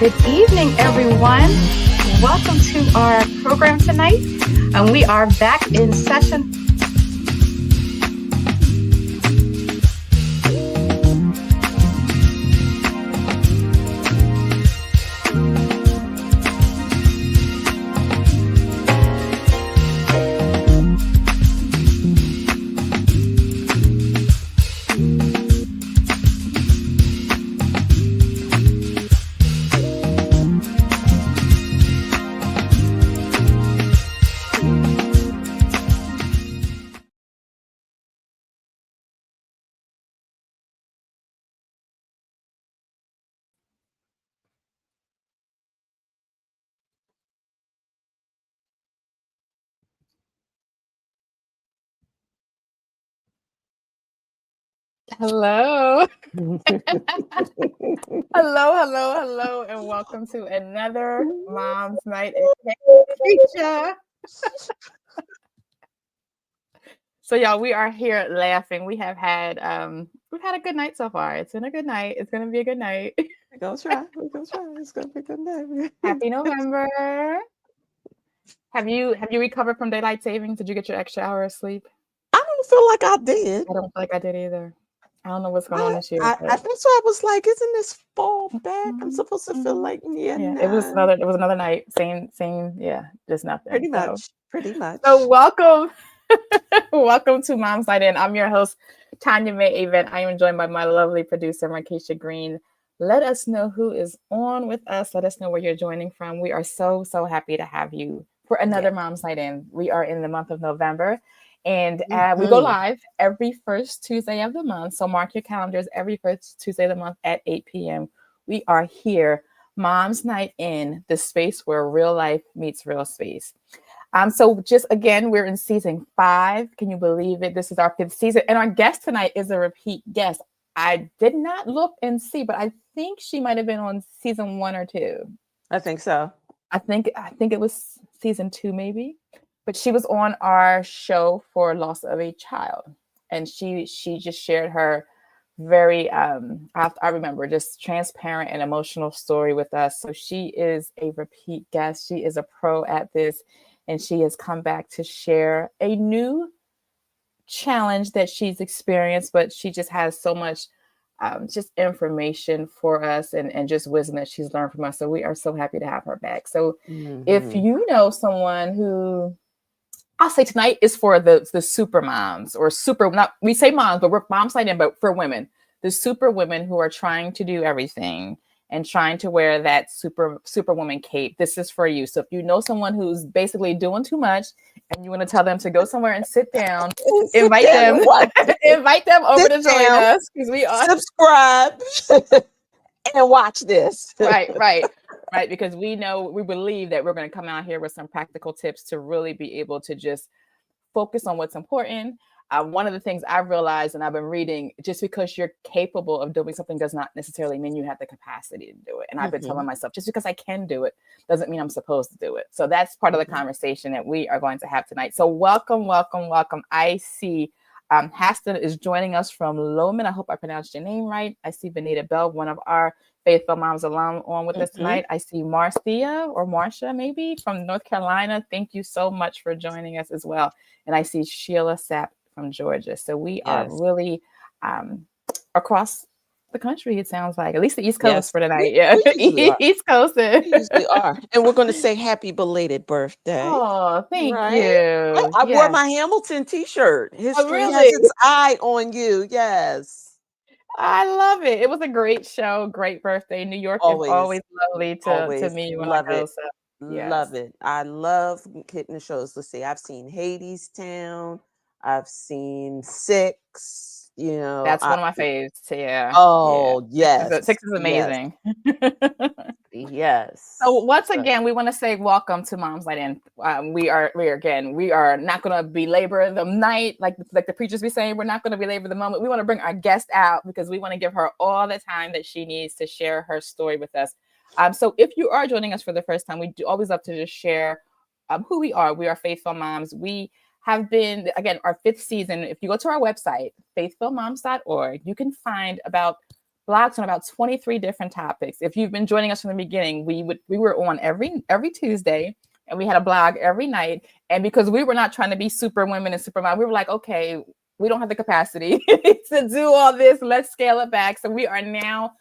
Good evening, everyone. Welcome to our program tonight. We are back in session. Hello. hello, and welcome to another Mom's Night in So y'all, we are here laughing. We've had a good night so far. It's been a good night. It's gonna be a good night. We're gonna try. It's gonna be a good night. Happy November. Have you recovered from daylight savings? Did you get your extra hour of sleep? I don't feel like I did. I don't feel like I did either. I don't know what's going on this year. I that's why I was like, isn't this fall back? I'm supposed to feel like It was another night. Same, yeah, just nothing. Pretty much. So welcome. Welcome to Mom's Night In. I'm your host, Tanya May Avent. I am joined by my lovely producer, Markeisha Green. Let us know who is on with us. Let us know where you're joining from. We are so happy to have you for another Mom's Night In. We are in the month of November, and we go live every first Tuesday of the month. So mark your calendars, every first Tuesday of the month at 8 p.m. We are here, Mom's Night In, the space where real life meets real space. So just again, we're in season 5. Can you believe it? This is our 5th season. And our guest tonight is a repeat guest. I did not look and see, but I think she might have been on season 1 or 2. I think so. I think it was season 2, maybe. But she was on our show for loss of a child. And she just shared her very, I remember, just transparent and emotional story with us. So she is a repeat guest. She is a pro at this. And she has come back to share a new challenge that she's experienced, but she just has so much just information for us and just wisdom that she's learned from us. So we are so happy to have her back. So if you know someone who, I'll say tonight is for the super moms or we say moms, but we're Moms Night In, but for women, the super women who are trying to do everything and trying to wear that superwoman cape. This is for you. So if you know someone who's basically doing too much and you want to tell them to go somewhere and sit down, invite them over to join us, because we are subscribe and watch this. Right. Because we believe that we're going to come out here with some practical tips to really be able to just focus on what's important. One of the things I've realized, and I've been reading, just because you're capable of doing something does not necessarily mean you have the capacity to do it. And I've been telling myself, just because I can do it doesn't mean I'm supposed to do it. So that's part of the conversation that we are going to have tonight. So welcome. I see Haston is joining us from Lowman. I hope I pronounced your name right. I see Benita Bell, one of our Faithful Moms alum, on with us tonight. I see Marcia, maybe, from North Carolina. Thank you so much for joining us as well. And I see Sheila Sapp from Georgia. So we are really across the country, it sounds like, at least the East Coast for tonight. We East Coast. We usually are. And we're going to say happy belated birthday. Oh, thank you. I wore my Hamilton t-shirt. History has its eye on you. Yes. I love it. It was a great show. Great birthday. New York is always lovely to me when I go. So, love it. I love hitting the shows. Let's see. I've seen Hadestown. I've seen 6, That's one of my faves. Yeah. Yes. 6 is amazing. Yes. So once again, we want to say welcome to Moms Night In. We are not going to belabor the night like the preachers be saying. We're not going to belabor the moment. We want to bring our guest out because we want to give her all the time that she needs to share her story with us. So if you are joining us for the first time, we do always love to just share who we are. We are Faithful Moms. We have been, again, our 5th season. If you go to our website, faithfulmoms.org, you can find about blogs on about 23 different topics. If you've been joining us from the beginning, we were on every Tuesday, and we had a blog every night. And because we were not trying to be Superwomen and Superman, we were like, okay, we don't have the capacity to do all this. Let's scale it back. So we are now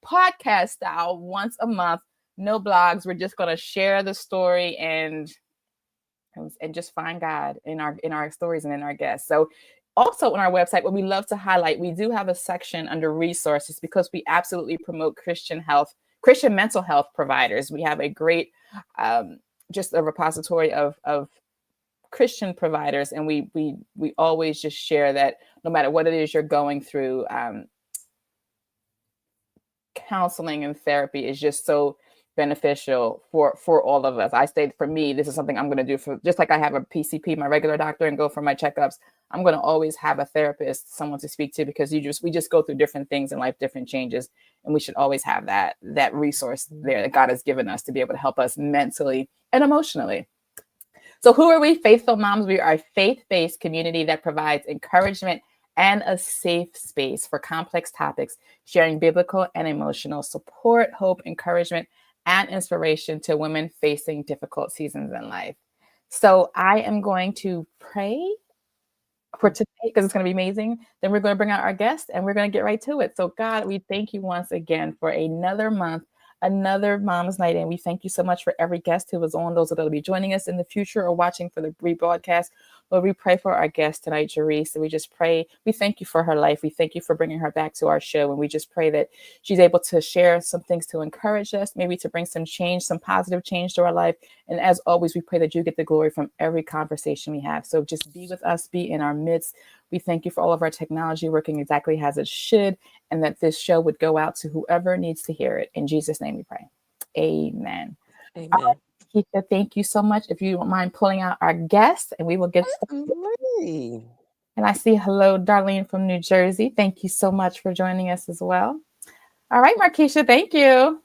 podcast style once a month, no blogs. We're just going to share the story and just find God in our stories and in our guests. So also on our website, what we love to highlight, we do have a section under resources because we absolutely promote Christian mental health providers. We have a great, just a repository of Christian providers. And we always just share that no matter what it is you're going through, counseling and therapy is just so beneficial for all of us. I say for me, this is something I'm going to do for, just like I have a PCP, my regular doctor, and go for my checkups. I'm going to always have a therapist, someone to speak to, because we just go through different things in life, different changes. And we should always have that resource there that God has given us to be able to help us mentally and emotionally. So who are we? Faithful Moms. We are a faith-based community that provides encouragement and a safe space for complex topics, sharing biblical and emotional support, hope, encouragement, and inspiration to women facing difficult seasons in life. So I am going to pray for today because it's going to be amazing. Then we're going to bring out our guest and we're going to get right to it. So God, we thank you once again for another month, another Mom's Night. And we thank you so much for every guest who was on, those that will be joining us in the future or watching for the rebroadcast. Lord, we pray for our guest tonight, Jerrice, and we just pray. We thank you for her life. We thank you for bringing her back to our show. And we just pray that she's able to share some things to encourage us, maybe to bring some change, some positive change to our life. And as always, we pray that you get the glory from every conversation we have. So just be with us, be in our midst. We thank you for all of our technology working exactly as it should, and that this show would go out to whoever needs to hear it. In Jesus' name we pray. Amen. Amen. Keisha, thank you so much. If you don't mind pulling out our guest, and we will get started. And I see hello, Darlene from New Jersey. Thank you so much for joining us as well. All right, Markeisha, thank you.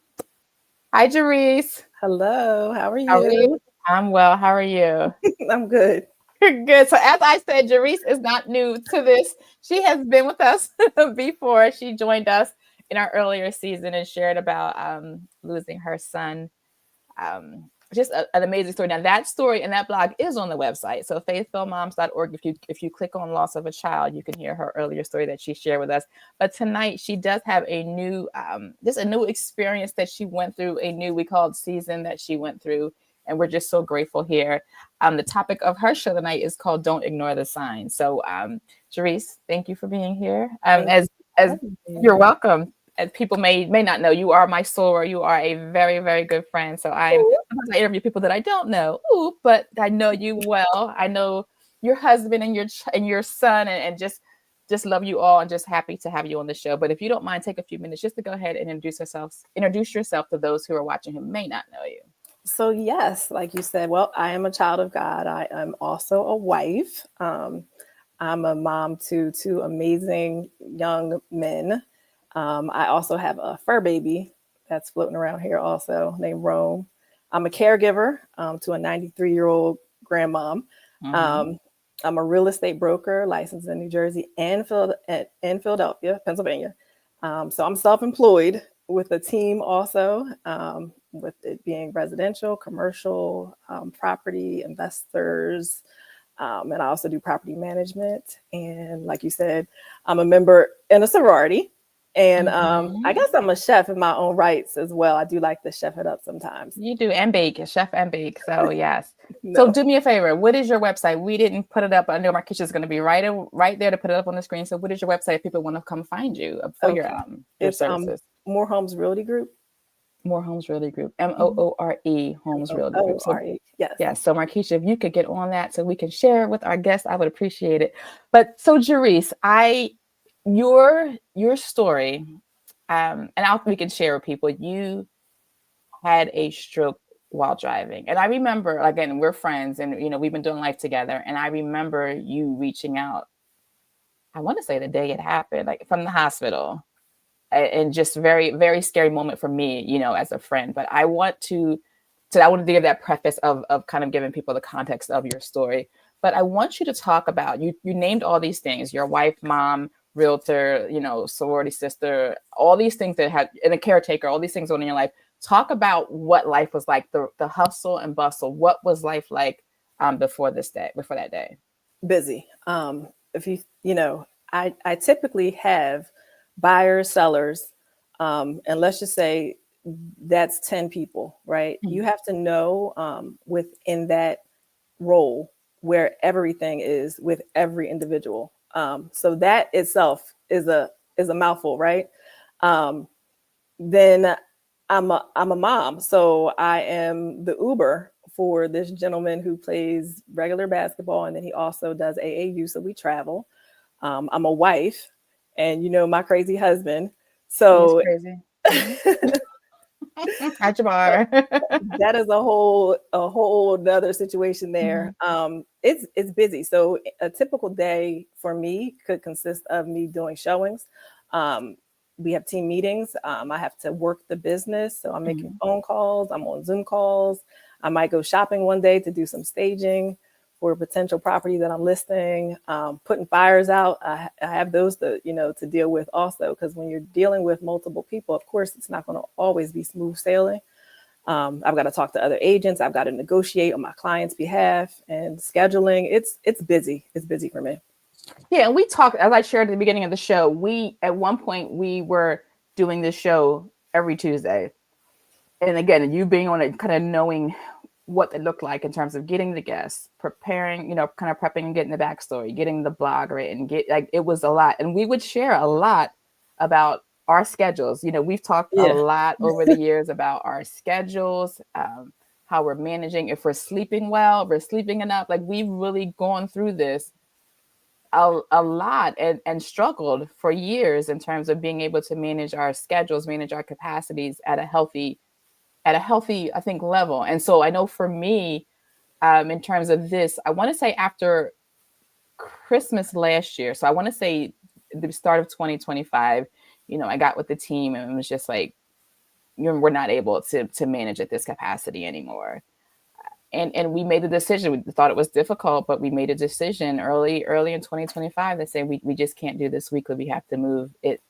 Hi, Jerrice. Hello, how are you? How are you? I'm well. How are you? I'm good. Good. So as I said, Jerrice is not new to this. She has been with us before. She joined us in our earlier season and shared about losing her son. Just an amazing story. Now that story and that blog is on the website. So faithfulmoms.org. If you click on loss of a child, you can hear her earlier story that she shared with us. But tonight she does have a new, just a new experience that she went through, we called season that she went through. And we're just so grateful here. The topic of her show tonight is called Don't Ignore the Signs. So Jerrice, thank you for being here. As you're welcome. As people may not know, you are my soror. You are a very, very good friend. So sometimes I interview people that I don't know, but I know you well. I know your husband and your son, and just love you all, and just happy to have you on the show. But if you don't mind, take a few minutes just to go ahead and introduce yourself to those who are watching who may not know you. So yes, like you said, well, I am a child of God. I am also a wife. I'm a mom to two amazing young men. I also have a fur baby that's floating around here also named Rome. I'm a caregiver to a 93-year-old grandmom. I'm a real estate broker licensed in New Jersey and Philadelphia, Pennsylvania. So I'm self-employed with a team also, with it being residential, commercial, property, investors. And I also do property management. And like you said, I'm a member in a sorority. And I guess I'm a chef in my own rights as well. I do like to chef it up sometimes. You do, and bake, chef and bake. So yes. No. So do me a favor. What is your website? We didn't put it up. I know Markeisha is going to be right there to put it up on the screen. So what is your website if people want to come find you for your services? More Homes Realty Group. More Homes Realty Group. MOORE Homes Realty Group. So, yes. Yeah. So Markeisha, if you could get on that so we can share with our guests, I would appreciate it. But so Jerrice, your story, and we can share with people. You had a stroke while driving, and I remember, again, we're friends, and we've been doing life together. And I remember you reaching out. I want to say the day it happened, like from the hospital, and just very, very scary moment for me, as a friend. But I want to give that preface of kind of giving people the context of your story. But I want you to talk about, you named all these things: your wife, mom, realtor, sorority sister, all these things that had, and a caretaker, all these things on in your life. Talk about what life was like, the hustle and bustle. What was life like before that day? Busy. If I typically have buyers, sellers, and let's just say that's 10 people, right? Mhm. You have to know within that role where everything is with every individual. So that itself is a mouthful, right? Then I'm a mom, so I am the Uber for this gentleman who plays regular basketball, and then he also does AAU, so we travel. I'm a wife, and my crazy husband. He is So crazy. At your bar. that is a whole other situation there. It's busy. So a typical day for me could consist of me doing showings. We have team meetings. I have to work the business, so I'm making phone calls. I'm on Zoom calls. I might go shopping one day to do some staging for a potential property that I'm listing. Putting fires out. I have those to deal with also, because when you're dealing with multiple people, of course, it's not going to always be smooth sailing. I've got to talk to other agents. I've got to negotiate on my client's behalf, and scheduling. It's busy. It's busy for me. Yeah, and we talked, as I shared at the beginning of the show, at one point we were doing this show every Tuesday. And again, you being on it, kind of knowing what it looked like in terms of getting the guests, preparing, kind of prepping and getting the backstory, getting the blog written, it was a lot. And we would share a lot about our schedules. We've talked a lot over the years about our schedules, how we're managing, if we're sleeping well, if we're sleeping enough. Like, we've really gone through this a lot and struggled for years in terms of being able to manage our schedules, manage our capacities at a healthy, I think, level. And so I know for me, in terms of this, I want to say after Christmas last year, so I want to say the start of 2025, I got with the team and it was just like, we're not able to manage at this capacity anymore. And we made the decision. We thought it was difficult, but we made a decision early in 2025 that said we just can't do this weekly. We have to move it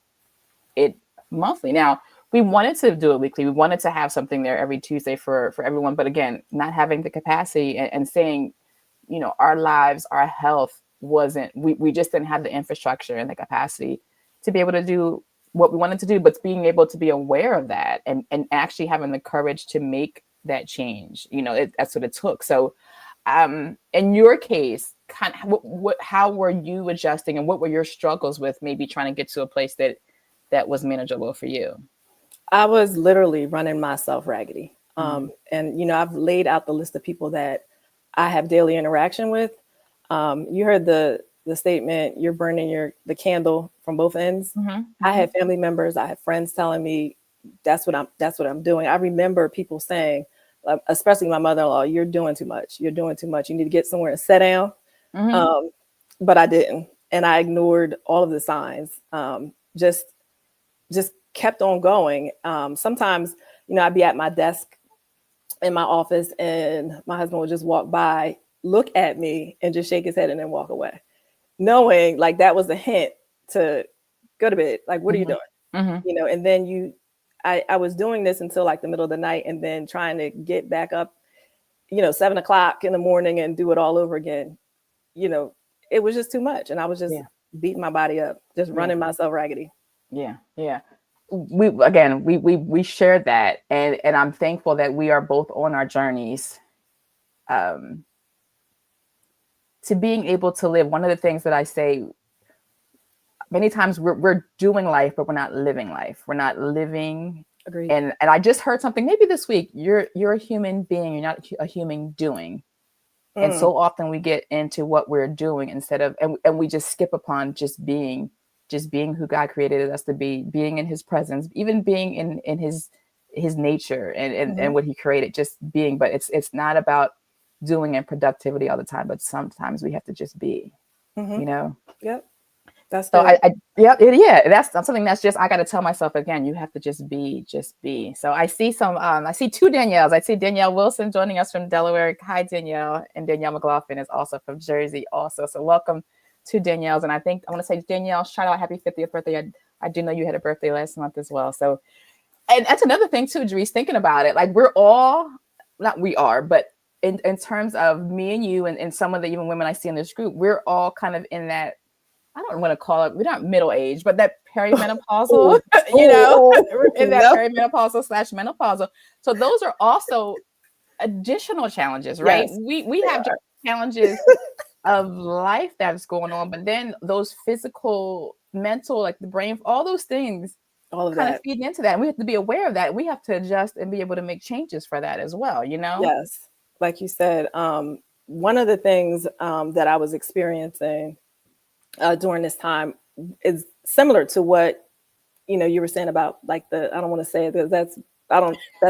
monthly. Now, we wanted to do it weekly. We wanted to have something there every Tuesday for everyone. But again, not having the capacity and saying, our lives, our health we just didn't have the infrastructure and the capacity to be able to do what we wanted to do, but being able to be aware of that and actually having the courage to make that change. That's what it took. So in your case, kind of how were you adjusting, and what were your struggles with maybe trying to get to a place that was manageable for you? I was literally running myself raggedy. And I've laid out the list of people that I have daily interaction with. You heard the statement, you're burning the candle from both ends. I had family members, I had friends telling me that's what I'm doing. I remember people saying, especially my mother-in-law, you're doing too much. You're doing too much. You need to get somewhere and sit down. But I didn't. And I ignored all of the signs. Just kept on going. Sometimes, I'd be at my desk in my office and my husband would just walk by, look at me and just shake his head and then walk away, knowing like that was a hint to go to bed. Like, what are you doing? And then I was doing this until like the middle of the night, and then trying to get back up, 7 o'clock in the morning and do it all over again. It was just too much. And I was just beating my body up, just running myself raggedy. Yeah. We shared that, and I'm thankful that we are both on our journeys to being able to live. One of the things that I say many times, we're doing life, but we're not living life. We're not living. Agreed. And I just heard something maybe this week. You're a human being. You're not a human doing. And so often we get into what we're doing instead of, and we just skip upon just being who God created us to be, being in his presence, even being in his nature and what he created, just being. But it's not about doing and productivity all the time, but sometimes we have to just be, Yep. That's so good. that's something that's just, I got to tell myself again, you have to just be. So I see I see two Danielles. I see Danielle Wilson joining us from Delaware. Hi, Danielle. And Danielle McLaughlin is also from Jersey also. So welcome two Danielles, and I think I want to say, Danielle, shout out, happy 50th birthday. I do know you had a birthday last month as well. So, and that's another thing too, Jerrice, thinking about it, like we're all, not we are, but in terms of me and you and some of the even women I see in this group, we're all kind of in that, I don't want to call it, we're not middle age, but that perimenopausal, we're in that perimenopausal / menopausal. So those are also additional challenges, right? Yes, we have challenges of life that's going on, but then those physical, mental, like the brain, all those things all of kind that of feed into that. And we have to be aware of that. We have to adjust and be able to make changes for that as well, you know? Yes, like you said, one of the things that I was experiencing during this time is similar to what you were saying about like I don't want to say it because that's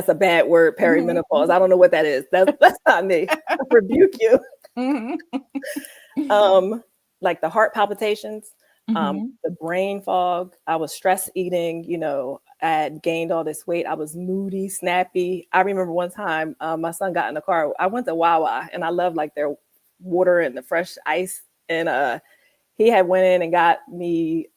a bad word, perimenopause. I don't know what that is. That's not me. I rebuke you. Like the heart palpitations, the brain fog. I was stress eating. I had gained all this weight. I was moody, snappy. I remember one time my son got in the car. I went to Wawa, and I love like their water and the fresh ice. And he had went in and got me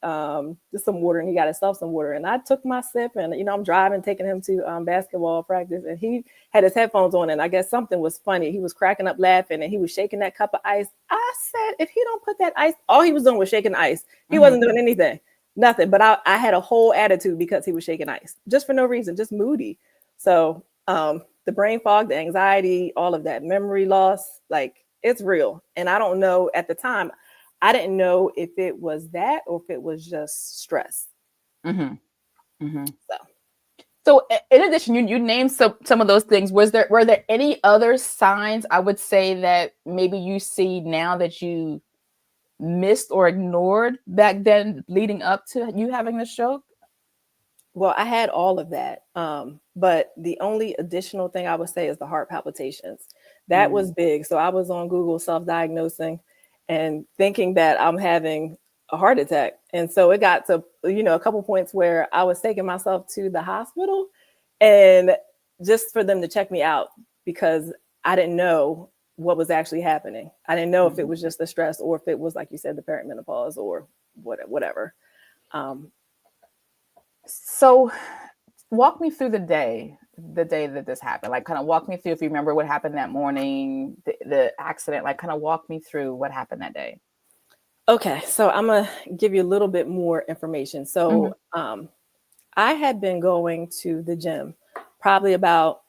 just some water, and he got himself some water. And I took my sip, and I'm driving, taking him to basketball practice, and he had his headphones on, and I guess something was funny. He was cracking up laughing, and he was shaking that cup of ice. I said, if he don't put that ice, all he was doing was shaking ice. He wasn't doing anything, nothing. But I had a whole attitude because he was shaking ice, just for no reason, just moody. So the brain fog, the anxiety, all of that, memory loss, like it's real. And I don't know at the time. I didn't know if it was that or if it was just stress. So in addition, you named some of those things. Were there any other signs, I would say, that maybe you see now that you missed or ignored back then leading up to you having the stroke? Well, I had all of that. But the only additional thing I would say is the heart palpitations. That was big. So I was on Google self-diagnosing and thinking that I'm having a heart attack. And so it got to, a couple points where I was taking myself to the hospital and just for them to check me out because I didn't know what was actually happening. I didn't know if it was just the stress or if it was, like you said, the perimenopause or whatever. So walk me through the day that this happened. Like kind of walk me through, if you remember what happened that morning, the accident, like kind of walk me through what happened that day. Okay. So I'm going to give you a little bit more information. So I had been going to the gym probably about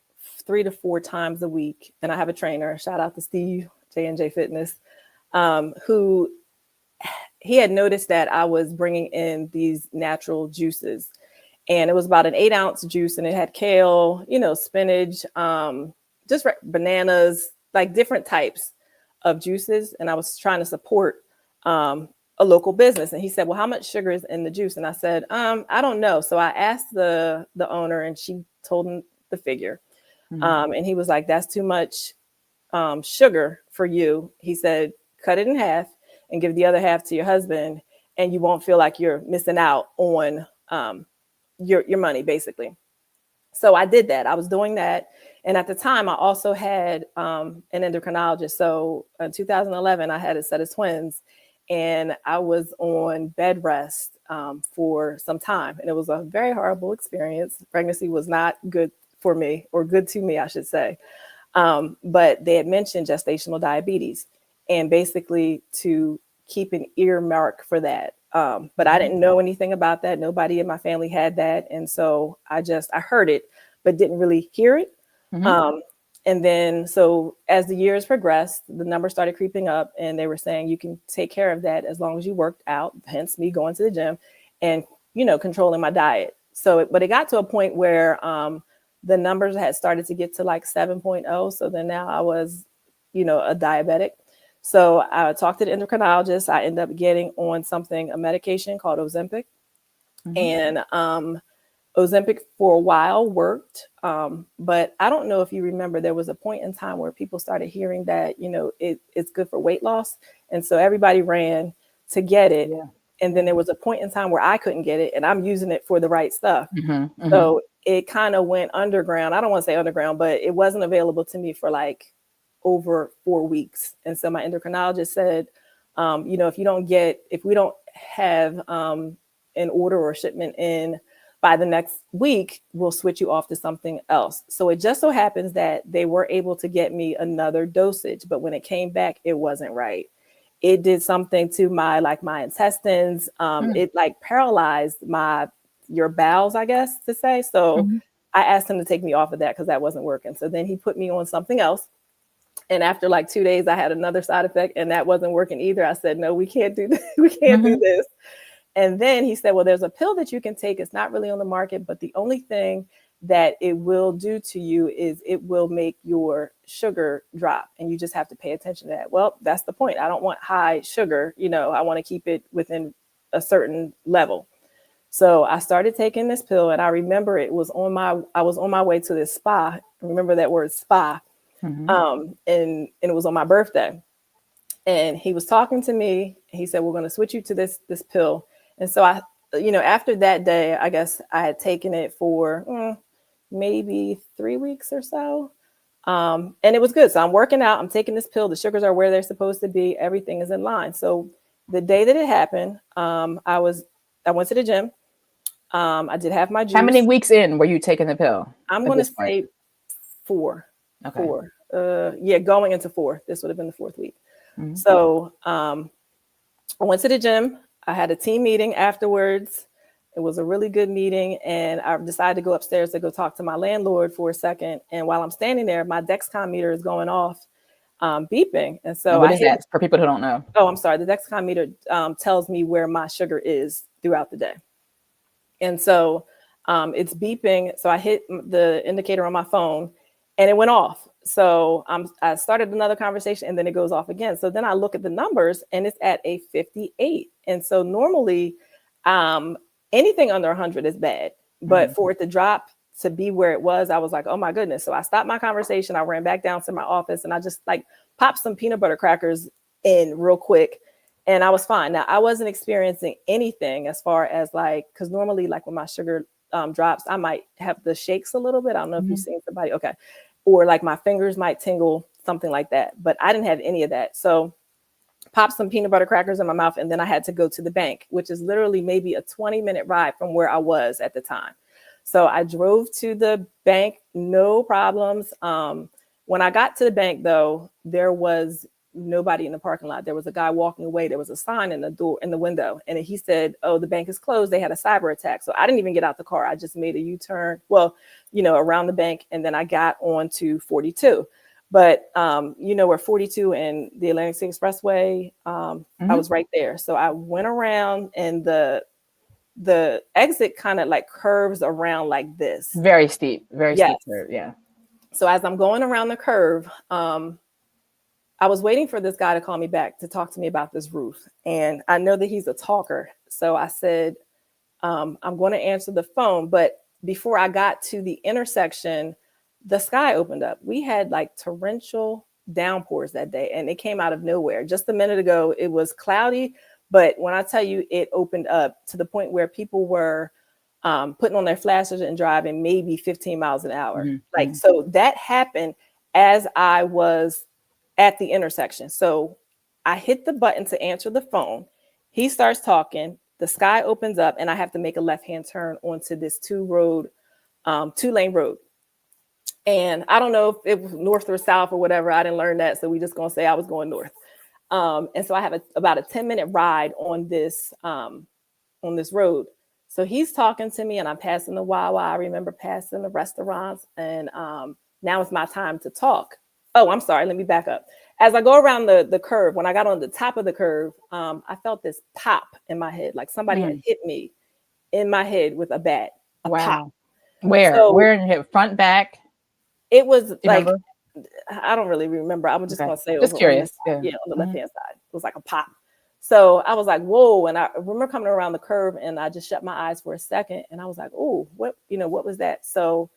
3 to 4 times a week. And I have a trainer, shout out to Steve, J&J Fitness, who he had noticed that I was bringing in these natural juices. And it was about an 8-ounce juice, and it had kale, spinach, just bananas, like different types of juices. And I was trying to support a local business. And he said, well, how much sugar is in the juice? And I said, I don't know. So I asked the owner, and she told him the figure. And he was like, that's too much sugar for you. He said, cut it in half and give the other half to your husband, and you won't feel like you're missing out on your money, basically. So I did that. I was doing that. And at the time, I also had an endocrinologist. So in 2011, I had a set of twins, and I was on bed rest for some time. And it was a very horrible experience. Pregnancy was not good for me, or good to me, I should say. But they had mentioned gestational diabetes, and basically to keep an earmark for that. But I didn't know anything about that. Nobody in my family had that. And so I heard it, but didn't really hear it. And then, so as the years progressed, the numbers started creeping up, and they were saying you can take care of that as long as you worked out, hence me going to the gym and, controlling my diet. But it got to a point where the numbers had started to get to like 7.0. So then now I was, a diabetic. So I talked to the endocrinologist. I ended up getting on a medication called Ozempic. And Ozempic for a while worked. But I don't know if you remember, there was a point in time where people started hearing that, it's good for weight loss. And so everybody ran to get it. Yeah. And then there was a point in time where I couldn't get it, and I'm using it for the right stuff. So it kind of went underground. I don't want to say underground, but it wasn't available to me for like over 4 weeks. And so my endocrinologist said, If we don't have an order or shipment in by the next week, we'll switch you off to something else. So it just so happens that they were able to get me another dosage, but when it came back, it wasn't right. It did something to my intestines. It like paralyzed your bowels, I guess to say. So I asked him to take me off of that because that wasn't working. So then he put me on something else. And after like 2 days, I had another side effect and that wasn't working either. I said, no, we can't do this. We can't do this. And then he said, well, there's a pill that you can take. It's not really on the market, but the only thing that it will do to you is it will make your sugar drop. And you just have to pay attention to that. Well, that's the point. I don't want high sugar. I want to keep it within a certain level. So I started taking this pill and I remember I was on my way to this spa. Remember that word spa. And it was on my birthday. And he was talking to me. He said, we're going to switch you to this pill. And so after that day, I guess I had taken it for maybe 3 weeks or so. And it was good. So I'm working out. I'm taking this pill. The sugars are where they're supposed to be. Everything is in line. So the day that it happened, I went to the gym. I did have my juice. How many weeks in were you taking the pill? I'm going to say 4. Okay. 4. Going into 4. This would have been the 4th week. So I went to the gym. I had a team meeting afterwards. It was a really good meeting. And I decided to go upstairs to go talk to my landlord for a second. And while I'm standing there, my Dexcom meter is going off, beeping. And so what is that for people who don't know? Oh, I'm sorry. The Dexcom meter tells me where my sugar is throughout the day. And so it's beeping. So I hit the indicator on my phone and it went off. So I started another conversation and then it goes off again. So then I look at the numbers and it's at a 58. And so normally anything under 100 is bad, but for it to drop to be where it was, I was like, oh my goodness. So I stopped my conversation. I ran back down to my office and I just popped some peanut butter crackers in real quick. And I was fine. Now I wasn't experiencing anything as far as because normally when my sugar drops, I might have the shakes a little bit. I don't know if you've seen somebody. Okay. Or my fingers might tingle, something like that. But I didn't have any of that. So popped some peanut butter crackers in my mouth. And then I had to go to the bank, which is literally maybe a 20-minute ride from where I was at the time. So I drove to the bank, no problems. When I got to the bank, though, there was nobody in the parking lot. There was a guy walking away. There was a sign in the window. And he said, oh, the bank is closed. They had a cyber attack. So I didn't even get out the car. I just made a U-turn, around the bank. And then I got on to 42. But, where 42 and the Atlantic City Expressway, I was right there. So I went around and the exit kind of curves around like this. Very steep, steep curve. Yeah. So as I'm going around the curve, I was waiting for this guy to call me back to talk to me about this roof. And I know that he's a talker. So I said, I'm going to answer the phone. But before I got to the intersection, the sky opened up. We had torrential downpours that day and it came out of nowhere. Just a minute ago, it was cloudy. But when I tell you it opened up to the point where people were putting on their flashers and driving maybe 15 miles an hour. So that happened as I was at the intersection. So I hit the button to answer the phone. He starts talking, the sky opens up and I have to make a left-hand turn onto this 2-lane road. And I don't know if it was north or south or whatever. I didn't learn that. So we just going to say I was going north. And so I have about a 10-minute ride on this road. So he's talking to me and I'm passing the Wawa. I remember passing the restaurants and now it's my time to talk. Oh, I'm sorry. Let me back up. As I go around the curve, when I got on the top of the curve, I felt this pop in my head, like somebody had hit me in my head with a bat. Pop. Where? So, where in your head? Front, back? It was remember? I don't really remember. I'm just going to say it was curious. On the left-hand side. It was like a pop. So I was like, whoa. And I remember coming around the curve and I just shut my eyes for a second. And I was like, oh, what was that? So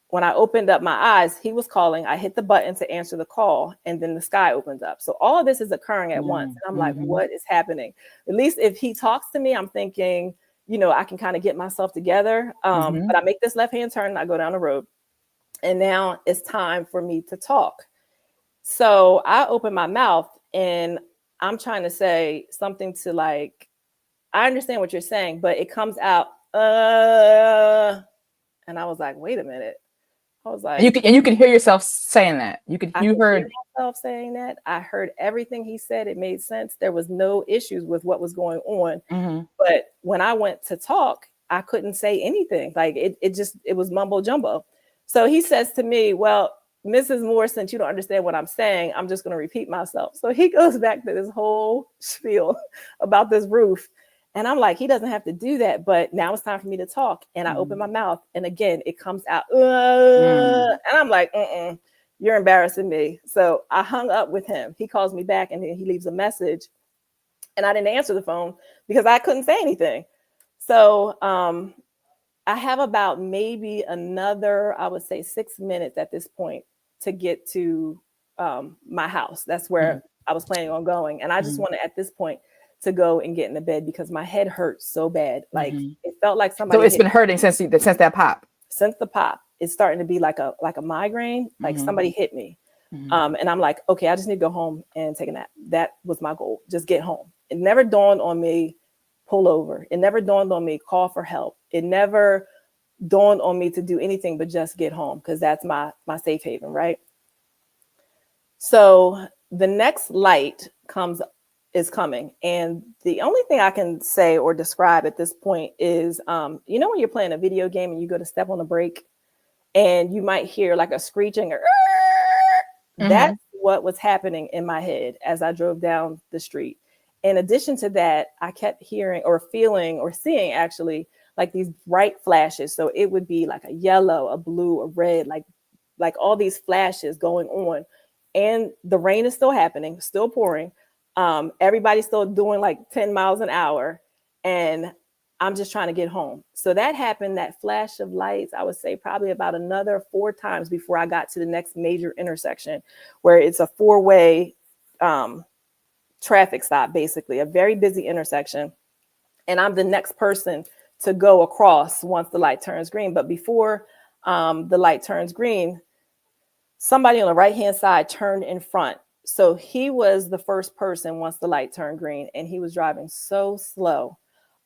when I opened up my eyes, he was calling. I hit the button to answer the call and then the sky opens up. So all of this is occurring at once. And I'm like, what is happening? At least if he talks to me, I'm thinking, I can kind of get myself together. But I make this left-hand turn and I go down the road. And now it's time for me to talk. So I open my mouth and I'm trying to say something to like, I understand what you're saying, but it comes out, and I was like, wait a minute. I was like, and you can hear yourself saying that. I You could hear heard. myself saying that. I heard everything he said. It made sense. There was no issues with what was going on. Mm-hmm. But when I went to talk, I couldn't say anything. Like it was mumbo jumbo. So he says to me, well, Mrs. Moore, since you don't understand what I'm saying, I'm just going to repeat myself. So he goes back to this whole spiel about this roof. And I'm like, he doesn't have to do that. But now it's time for me to talk. And I open my mouth. And again, it comes out. And I'm like, you're embarrassing me. So I hung up with him. He calls me back and then he leaves a message. And I didn't answer the phone because I couldn't say anything. So I have about maybe another, I would say 6 minutes at this point to get to my house. That's where I was planning on going. And I just wanted at this point to go and get in the bed because my head hurts so bad. Like it felt like somebody. So it's been hurting since that pop. Since the pop, it's starting to be like a migraine, like somebody hit me. And I'm like, okay, I just need to go home and take a nap. That was my goal. Just get home. It never dawned on me, pull over. It never dawned on me, call for help. It never dawned on me to do anything but just get home because that's my safe haven, right? So the next light is coming. And the only thing I can say or describe at this point is, you know, when you're playing a video game and you go to step on the brake and you might hear like a screeching or that's what was happening in my head as I drove down the street. In addition to that, I kept hearing or feeling or seeing actually like these bright flashes. So it would be like a yellow, a blue, a red, like all these flashes going on. And the rain is still happening, still pouring. Everybody's still doing like 10 miles an hour. And I'm just trying to get home. So that happened, that flash of lights, I would say probably about another 4 times before I got to the next major intersection where it's a 4-way traffic stop, basically a very busy intersection. And I'm the next person to go across once the light turns green. But before the light turns green, somebody on the right-hand side turned in front. So he was the first person once the light turned green and he was driving so slow.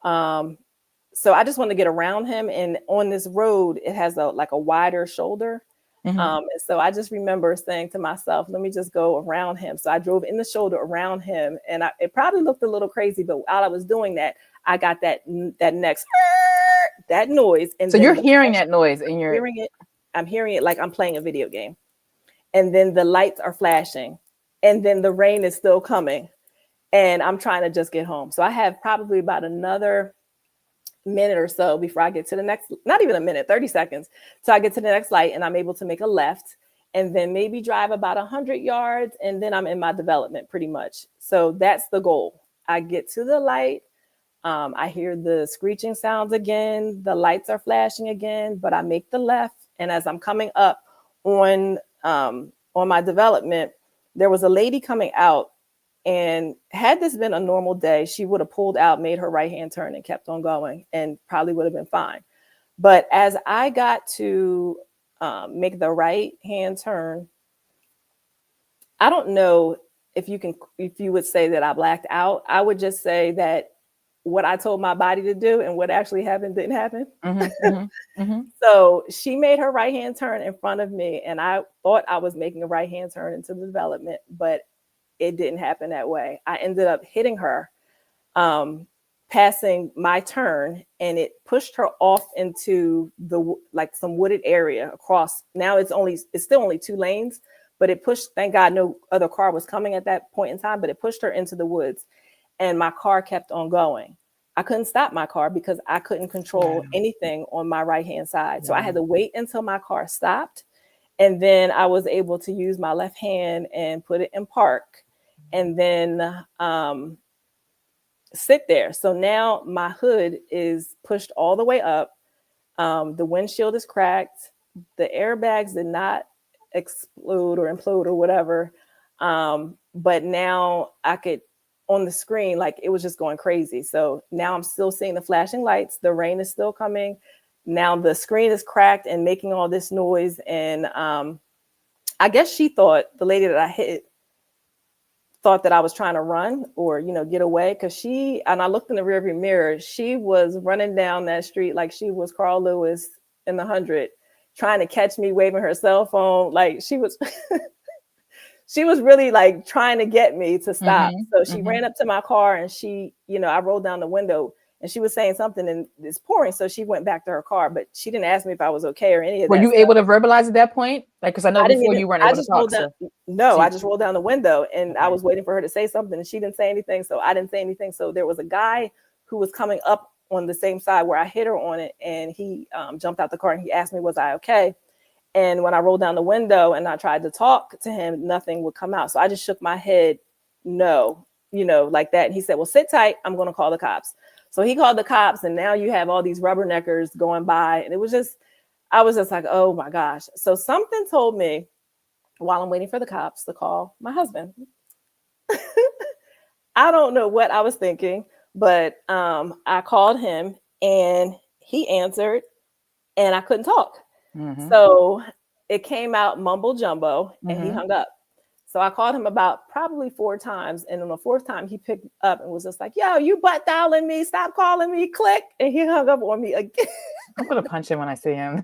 So I just wanted to get around him. And on this road, it has a wider shoulder. And so I just remember saying to myself, let me just go around him. So I drove in the shoulder around him and it probably looked a little crazy, but while I was doing that, I got that next, that noise. And so you're hearing that noise and you're hearing it. I'm hearing it like I'm playing a video game. And then the lights are flashing and then the rain is still coming and I'm trying to just get home. So I have probably about another minute or so before I get to the next, not even a minute, 30 seconds. So I get to the next light and I'm able to make a left and then maybe drive about 100 yards. And then I'm in my development pretty much. So that's the goal. I get to the light. I hear the screeching sounds again. The lights are flashing again, but I make the left. And as I'm coming up on my development, there was a lady coming out. And had this been a normal day, she would have pulled out, made her right-hand turn and kept on going and probably would have been fine. But as I got to make the right-hand turn, I don't know if you would say that I blacked out. I would just say that what I told my body to do and what actually happened didn't happen. So she made her right-hand turn in front of me and I thought I was making a right-hand turn into the development, but it didn't happen that way. I ended up hitting her, passing my turn, and it pushed her off into some wooded area across. Now it's still only 2 lanes, but it pushed, thank God no other car was coming at that point in time, but it pushed her into the woods and my car kept on going. I couldn't stop my car because I couldn't control anything on my right-hand side. So I had to wait until my car stopped. And then I was able to use my left hand and put it in park and then sit there. So now my hood is pushed all the way up. The windshield is cracked. The airbags did not explode or implode or whatever. But now I could, on the screen, like it was just going crazy. So now I'm still seeing the flashing lights. The rain is still coming. Now the screen is cracked and making all this noise. And I guess she thought, the lady that I hit, thought that I was trying to run or, get away. Cause and I looked in the rearview mirror, she was running down that street like she was Carl Lewis in the 100, trying to catch me waving her cell phone. Like she was, she was really like trying to get me to stop. So she ran up to my car and she, I rolled down the window and she was saying something and it's pouring. So she went back to her car, but she didn't ask me if I was okay or any of that. Were you able to verbalize at that point? Like, because I know before you weren't able to talk. I just rolled down the window and I was waiting for her to say something and she didn't say anything. So I didn't say anything. So there was a guy who was coming up on the same side where I hit her on it. And he jumped out the car and he asked me, was I okay? And when I rolled down the window and I tried to talk to him, nothing would come out. So I just shook my head, no, like that. And he said, well, sit tight. I'm going to call the cops. So he called the cops and now you have all these rubberneckers going by. And I was just like, oh my gosh. So something told me while I'm waiting for the cops to call my husband. I don't know what I was thinking, but I called him and he answered and I couldn't talk. So it came out mumble jumbo and he hung up. So I called him about probably 4 times. And on the 4th time, he picked up and was just like, yo, you butt dialing me. Stop calling me. Click. And he hung up on me again. I'm going to punch him when I see him.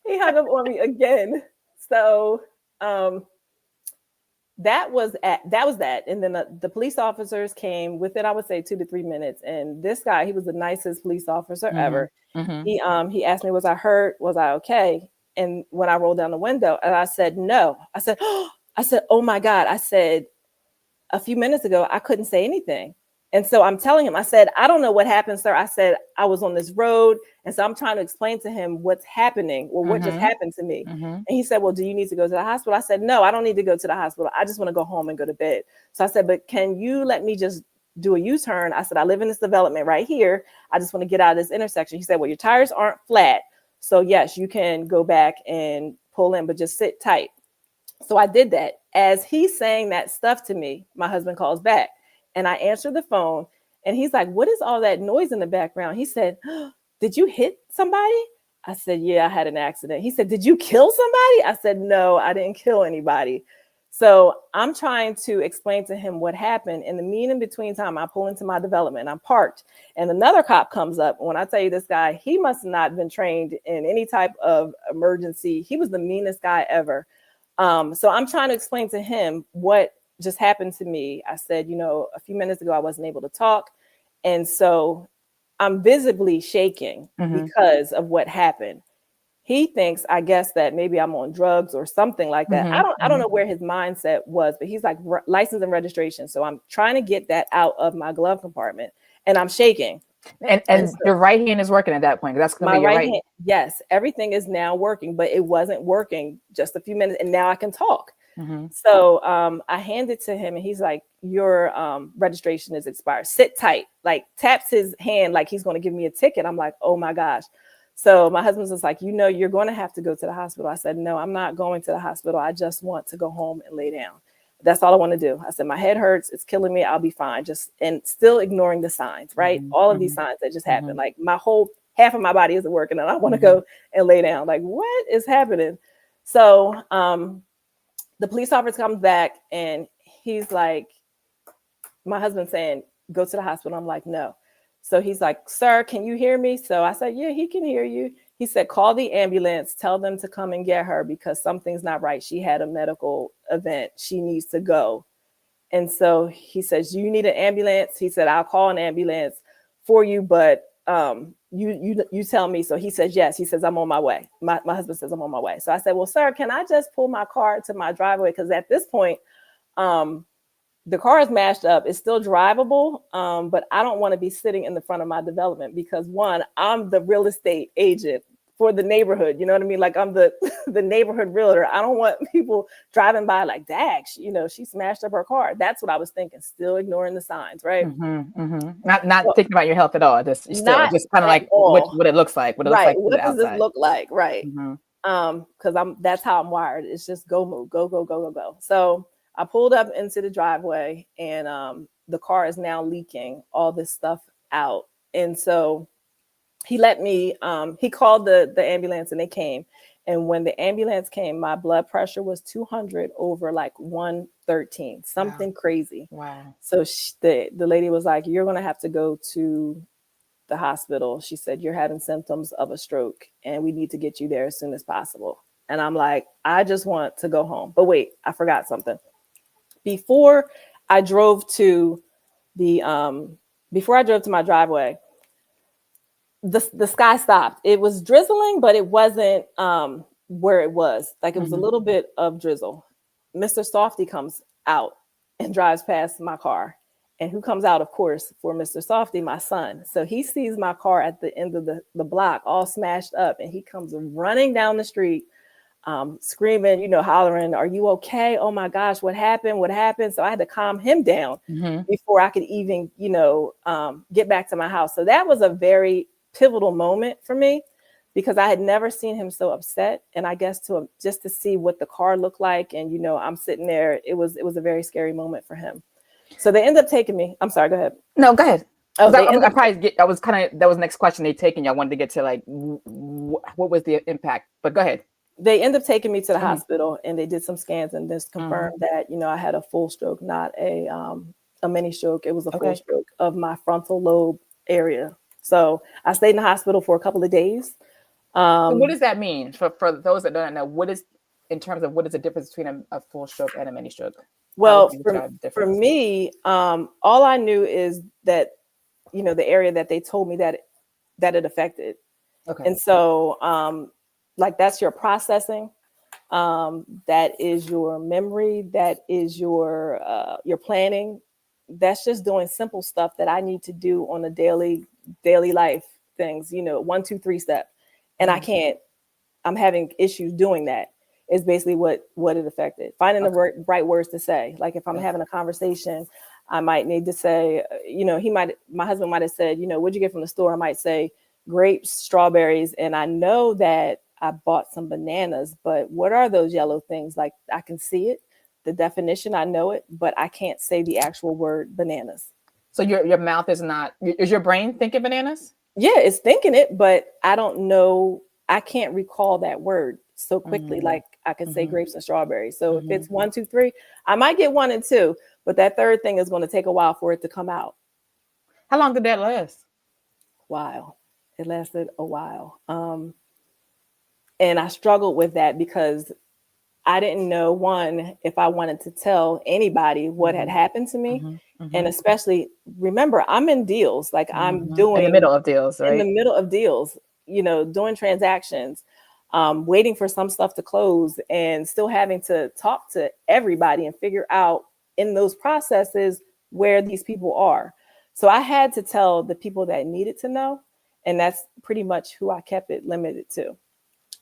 He hung up on me again. So that was that. And then the police officers came within, I would say, 2 to 3 minutes. And this guy, he was the nicest police officer ever. He asked me, was I hurt? Was I okay? And when I rolled down the window and I said, no, I said, oh my God. I said, a few minutes ago, I couldn't say anything. And so I'm telling him, I said, I don't know what happened, sir. I said, I was on this road. And so I'm trying to explain to him what's happening or what just happened to me. And he said, well, do you need to go to the hospital? I said, no, I don't need to go to the hospital. I just want to go home and go to bed. So I said, but can you let me just do a U-turn? I said, I live in this development right here. I just want to get out of this intersection. He said, well, your tires aren't flat. So yes, you can go back and pull in, but just sit tight. So I did that. As he's saying that stuff to me, my husband calls back and I answer the phone and he's like, what is all that noise in the background? He said, did you hit somebody? I said, yeah, I had an accident. He said, did you kill somebody? I said, no, I didn't kill anybody. So I'm trying to explain to him what happened. In the mean between time, I pull into my development, I'm parked and another cop comes up. When I tell you this guy, he must not have been trained in any type of emergency. He was the meanest guy ever. So I'm trying to explain to him what just happened to me. I said, a few minutes ago, I wasn't able to talk. And so I'm visibly shaking because of what happened. He thinks, I guess, that maybe I'm on drugs or something like that. I don't know where his mindset was, but he's like license and registration. So I'm trying to get that out of my glove compartment and I'm shaking. And so your right hand is working at that point. That's going to be your right hand. Yes, everything is now working, but it wasn't working just a few minutes. And now I can talk. So I hand it to him and he's like, your registration is expired. Sit tight, like taps his hand like he's going to give me a ticket. I'm like, oh my gosh. So my husband's just like, you're going to have to go to the hospital. I said, no, I'm not going to the hospital. I just want to go home and lay down. That's all I want to do. I said, my head hurts. It's killing me. I'll be fine. And still ignoring the signs, right? All of these signs that just happened. Like my whole half of my body isn't working and I want to go and lay down. Like, what is happening? So the police officer comes back and he's like, my husband saying, go to the hospital. I'm like, no. So he's like, sir, can you hear me? So I said, yeah, he can hear you. He said, call the ambulance, tell them to come and get her because something's not right. She had a medical event. She needs to go. And so he says, do you need an ambulance? He said, I'll call an ambulance for you, but you tell me. So he says, yes. He says, I'm on my way. My husband says, I'm on my way. So I said, well, sir, can I just pull my car to my driveway? Because at this point, the car is mashed up. It's still drivable, but I don't want to be sitting in the front of my development because one, I'm the real estate agent for the neighborhood. You know what I mean? Like I'm the neighborhood realtor. I don't want people driving by like, dag, she smashed up her car. That's what I was thinking. Still ignoring the signs, right? Not thinking about your health at all. Just kind of like what it looks like. What it looks like. What does this look like? Right. Because that's how I'm wired. It's just go move, go, go, go, go, go. So I pulled up into the driveway and the car is now leaking all this stuff out. And so he let me, he called the ambulance and they came And when the ambulance came, my blood pressure was 200 over like 113, something crazy. Wow. So the lady was like, you're going to have to go to the hospital. She said, you're having symptoms of a stroke and we need to get you there as soon as possible. And I'm like, I just want to go home. But wait, I forgot something. Before I drove to my driveway, the sky stopped. It was drizzling, but it wasn't where it was. Like it was a little bit of drizzle. Mr. Softy comes out and drives past my car. And who comes out, of course, for Mr. Softy? My son. So he sees my car at the end of the block, all smashed up, and he comes running down the street, screaming, hollering, "Are you okay? Oh my gosh, what happened? What happened?" So I had to calm him down before I could even, get back to my house. So that was a very pivotal moment for me because I had never seen him so upset. And I guess just to see what the car looked like, and I'm sitting there, it was a very scary moment for him. So they ended up taking me. I'm sorry, go ahead. No, go ahead. Oh, that was the next question they taken you. I wanted to get to like what was the impact, but go ahead. They ended up taking me to the hospital and they did some scans and just confirmed that, I had a full stroke, not a mini stroke. It was a full stroke of my frontal lobe area. So I stayed in the hospital for a couple of days. So what does that mean for those that don't know? What is the difference between a full stroke and a mini stroke? Well, for me, all I knew is that, the area that they told me that it affected. Okay. And so, like that's your processing, that is your memory, that is your planning. That's just doing simple stuff that I need to do on a daily life things, 1, 2, 3 step. And I'm having issues doing that. Is basically what it affected. Finding the right words to say. Like if I'm having a conversation, I might need to say, my husband might have said, what'd you get from the store? I might say grapes, strawberries. And I know that I bought some bananas, but what are those yellow things? Like I can see it, the definition, I know it, but I can't say the actual word bananas. So your mouth is your brain thinking bananas? Yeah, it's thinking it, but I don't know. I can't recall that word so quickly. Like I can say grapes and strawberries. So if it's 1, 2, 3, I might get 1 and 2, but that third thing is going to take a while for it to come out. How long did that last? While it lasted a while. And I struggled with that because I didn't know, one, if I wanted to tell anybody what had happened to me. And especially, remember, I'm in deals. Like I'm doing in the middle of deals, right? In the middle of deals, doing transactions, waiting for some stuff to close and still having to talk to everybody and figure out in those processes where these people are. So I had to tell the people that needed to know. And that's pretty much who I kept it limited to.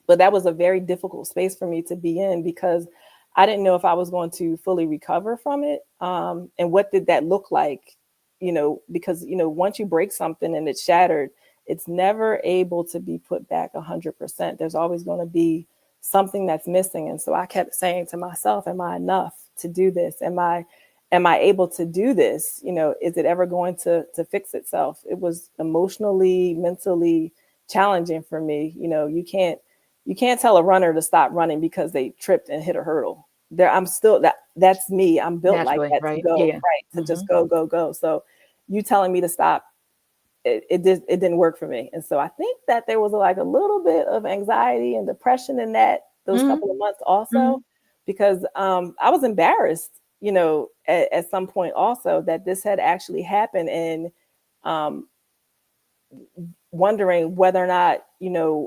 But that was a very difficult space for me to be in because I didn't know if I was going to fully recover from it. And what did that look like? Because, once you break something and it's shattered, it's never able to be put back 100%. There's always going to be something that's missing. And so I kept saying to myself, am I enough to do this? Am I able to do this? Is it ever going to fix itself? It was emotionally, mentally challenging for me. You can't tell a runner to stop running because they tripped and hit a hurdle. I'm still that's me. I'm built naturally, like that, right? To go, right? To just go. So you telling me to stop, it didn't work for me. And so I think that there was like a little bit of anxiety and depression in those couple of months also, because I was embarrassed, at some point also that this had actually happened, and wondering whether or not,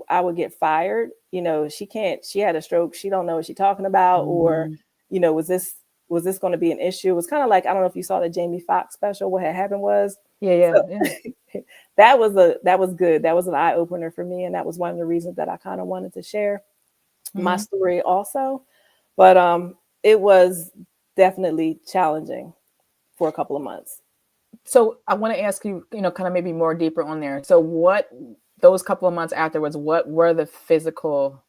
I would get fired. She had a stroke. She don't know what she's talking about. Or, was this going to be an issue? It was kind of like, I don't know if you saw the Jamie Foxx special. What had happened was, yeah. that was good. That was an eye opener for me. And that was one of the reasons that I kind of wanted to share my story also. But it was definitely challenging for a couple of months. So I want to ask you, kind of maybe more deeper on there. So those couple of months afterwards, what were the physical,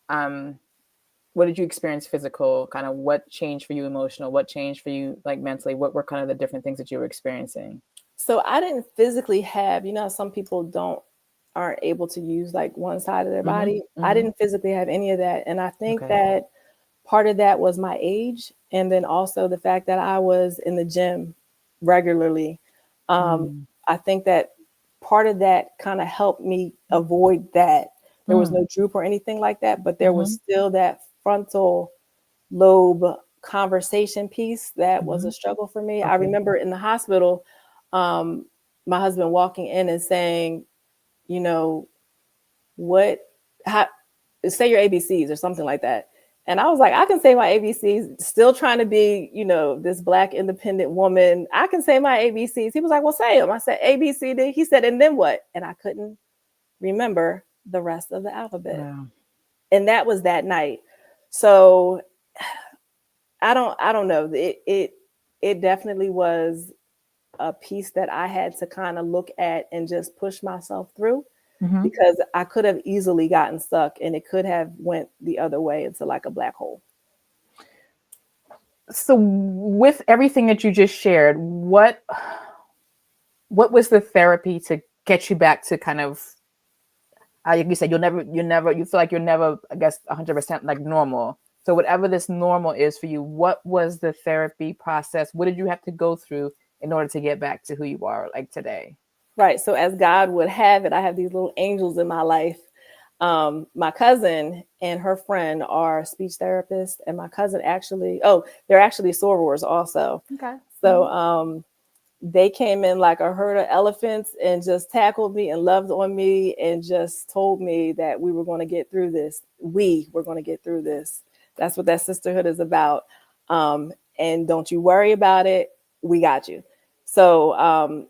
what did you experience physical, kind of what changed for you emotional, what changed for you like mentally, what were kind of the different things that you were experiencing? So I didn't physically have, some people aren't able to use like one side of their Mhm, body. I mhm. didn't physically have any of that. And I think Okay. that part of that was my age. And then also the fact that I was in the gym regularly. Mm, I think that part of that kind of helped me avoid that. There was mm, no droop or anything like that, but there was mhm, still that frontal lobe conversation piece that was a mhm. struggle for me. I Okay. remember in the hospital, um, my husband walking in and saying, you know, what, how, say your ABCs or something like that. And I was like, I can say my ABCs, still trying to be, this Black independent woman. I can say my ABCs. He was like, well, say them. I said, A, B, C, D. He said, and then what? And I couldn't remember the rest of the alphabet. Wow. And that was that night. So I don't know. It definitely was a piece that I had to kind of look at and just push myself through, Mhm. because I could have easily gotten stuck and it could have went the other way into like a black hole. So with everything that you just shared, what was the therapy to get you back to kind of, like you said, you feel like you're never, I guess, 100% like normal. So whatever this normal is for you, what was the therapy process? What did you have to go through in order to get back to who you are like today? Right. So as God would have it, I have these little angels in my life. My cousin and her friend are speech therapists, and my cousin actually, they're actually sorors also. Okay. So they came in like a herd of elephants and just tackled me and loved on me and just told me that we were going to get through this. We were going to get through this. That's what that sisterhood is about. And don't you worry about it. We got you. So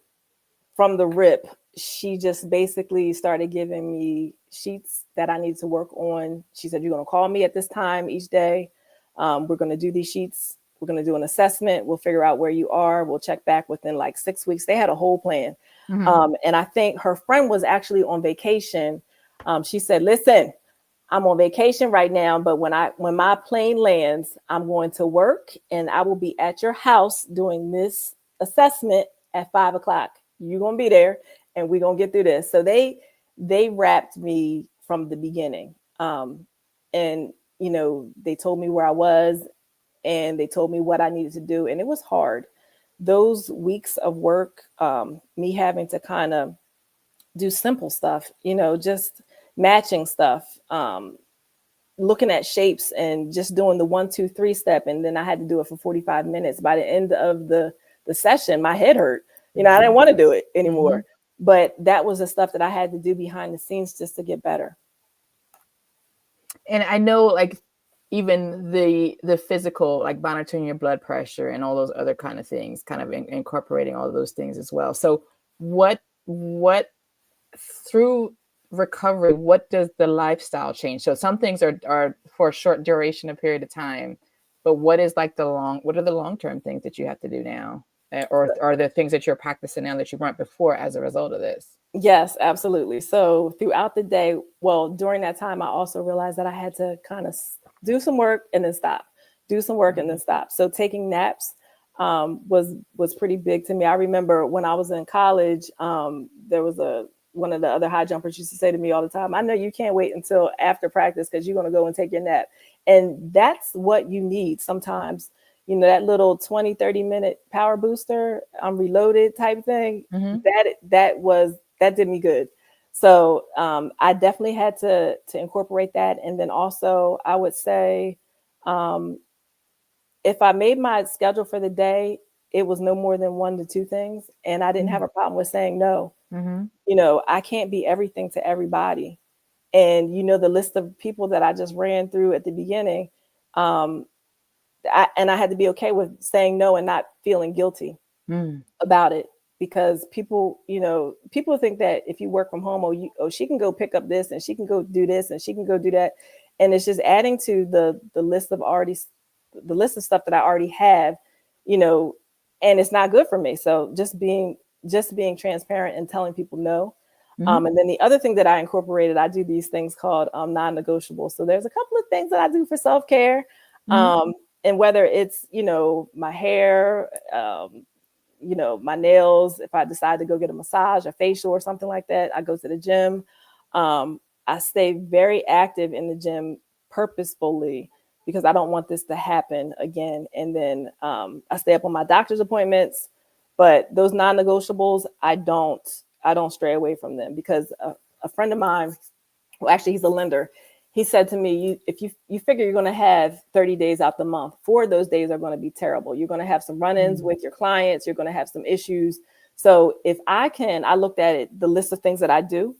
from the rip, she just basically started giving me sheets that I need to work on. She said, you're going to call me at this time each day. We're going to do these sheets. We're going to do an assessment. We'll figure out where you are. We'll check back within like 6 weeks. They had a whole plan. Mhm. And I think her friend was actually on vacation. She said, listen, I'm on vacation right now, but when my plane lands, I'm going to work and I will be at your house doing this assessment at 5 o'clock. You're gonna be there and we're gonna get through this. So they wrapped me from the beginning. And they told me where I was and they told me what I needed to do. And it was hard. Those weeks of work, me having to kind of do simple stuff, just matching stuff, looking at shapes and just doing the 1, 2, 3 step. And then I had to do it for 45 minutes. By the end of the session, my head hurt. I didn't Mhm. want to do it anymore. Mhm. But that was the stuff that I had to do behind the scenes just to get better. And I know, like, even the physical, like monitoring your blood pressure and all those other kind of things, kind of incorporating all of those things as well. So what through recovery, what does the lifestyle change? So some things are for a short duration, a period of time, but what are the long-term things that you have to do now? Or are there things that you're practicing now that you weren't before as a result of this? Yes, absolutely. So throughout the day, well, during that time, I also realized that I had to kind of do some work and then stop, do some work and then stop. So taking naps was pretty big to me. I remember when I was in college, there was one of the other high jumpers used to say to me all the time, I know you can't wait until after practice because you're going to go and take your nap. And that's what you need sometimes. That little 20-30 minute power booster, reloaded type thing, Mhm. that did me good. So I definitely had to incorporate that. And then also I would say, um, if I made my schedule for the day, it was no more than 1 to 2 things. And I didn't have Mhm. a problem with saying no. Mhm. I can't be everything to everybody. And the list of people that I just ran through at the beginning, um, I had to be okay with saying no and not feeling guilty Mm. about it, because people think that if you work from home, she can go pick up this and she can go do this and she can go do that, and it's just adding to the list of stuff that I already have, you know, and it's not good for me. So just being transparent and telling people no. Mhm. And then the other thing that I incorporated, I do these things called non-negotiable. So there's a couple of things that I do for self-care. Mhm. And whether it's, my hair, my nails, if I decide to go get a massage, a facial or something like that, I go to the gym. I stay very active in the gym purposefully because I don't want this to happen again. And then I stay up on my doctor's appointments, but those non-negotiables, I don't stray away from them because a friend of mine, well, actually he's a lender. He said to me, if you figure you're going to have 30 days out the month, 4 of those days are going to be terrible. You're going to have some run-ins with your clients. You're going to have some issues. So if I looked at it, the list of things that I do,